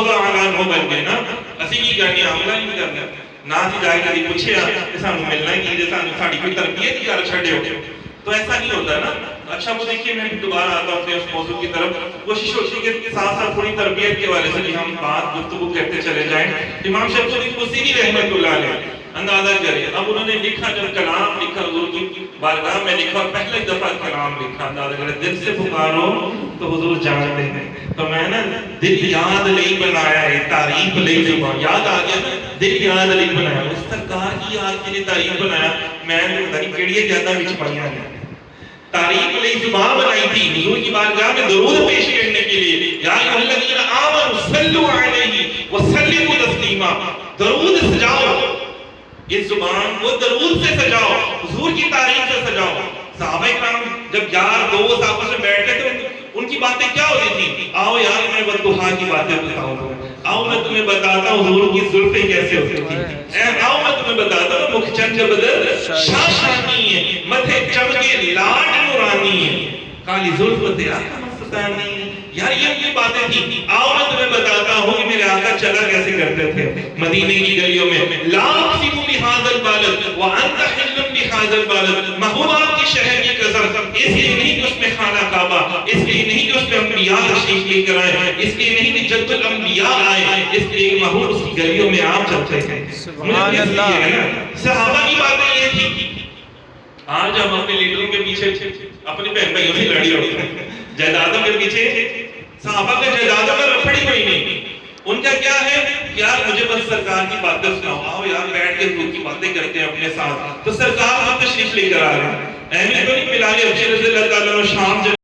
اللہ تعالیٰ عنہ بن گئے نا، اسی کی کرنی عملہ نہیں کرنا نہ اسی جائے کبھی پوچھے کہ سانو ملنا ہی نہیں، ساڑی کوئی تربیت ہی کر چھڑے ہو، تو ایسا نہیں ہوتا نا۔ اچھا وہ دیکھیے میں دوبارہ آتا ہوں اس موضوع کی طرف، کوشش ہوتی ہے کہ ساتھ ساتھ تھوڑی تربیت کے والے سے بھی ہم بات گفتگو کرتے چلے جائیں۔ امام شمس الدین بصیری رحمۃ اللہ علیہ اندازہ کرے، اب انہوں نے لکھا جب کلام لکھا حضور کی بارگاہ میں لکھا، پہلے دفعہ کلام لکھا، اندازہ کرے دل سے پکارو تو حضور جانتے ہیں، تو میں نے دل یاد نہیں بنایا ہے تعریف نہیں زبان، یاد آ گیا نا، دل یاد نہیں بنایا، اس سرکار کی یاد کے لیے تعریف بنایا، میں نے پتہ نہیں کیڑی زیادہ وچ پائیاں ہیں، تعریف علیہ زبان بنائی تھی حضور کی بارگاہ میں درود پیش کرنے کے لیے، یا ایھا الذین آمنوا صلوا علیہ وسلموا تسلیما، درود سجاؤ، اس زبان کو درود سے سجاؤ، حضور کی تعریف سے سجاؤ۔ صحابہ کرام جب یار دوست آپس میں بیٹھتے تھے ان کی باتیں کیا ہوتی تھی؟ آؤ یار میں والضحیٰ کی باتیں بتاؤں گا، آؤ میں تمہیں بتاتا ہوں حضور کی زلفیں کیسے ہوتی تھی، آؤ میں تمہیں بتاتا ہوں مکھ چنچ بدر شاشانی ہے، متھے چمکے لاٹ نورانی ہے، کالی زلف تیرا مستانی ہے، یار یہ باتیں تھی۔ آؤ میں تمہیں بتاتا ہوں کہ میرے آقا چلا کیسے کرتے تھے مدینے کی گلیوں میں، لا اقسم بہذا البلد وانت حل بہذا البلد، محبوب کے شہر کی قسم، اس لیے نہیں کہ اس میں خانہ کعبہ، اس لیے نہیں کہ اس میں انبیاء تشریف لے کر آئے، اس لیے نہیں کہ جد الانبیاء آئے، اس لیے کہ محبوب اس کی گلیوں میں آپ چلتے تھے۔ سبحان اللہ۔ صحابہ کی باتیں یہ تھی۔ آج ہم اپنے لیڈروں کے پیچھے اپنے بہن بھائیوں سے لڑی ہوتے ہیں، جائیدادوں کے پیچھے، صحابہ کے جائیدادوں میں رپڑی ہوئی نہیں، ان کا کیا ہے یار مجھے بس سرکار کی باتیں سناؤ، آؤ یار بیٹھ کے حضور کی باتیں کرتے ہیں اپنے ساتھ، تو سرکار ہم تشریف لے کر آ رہے ہیں۔ اہمیت کو نہیں ملا لے، ابشر رضی اللہ تعالیٰ شام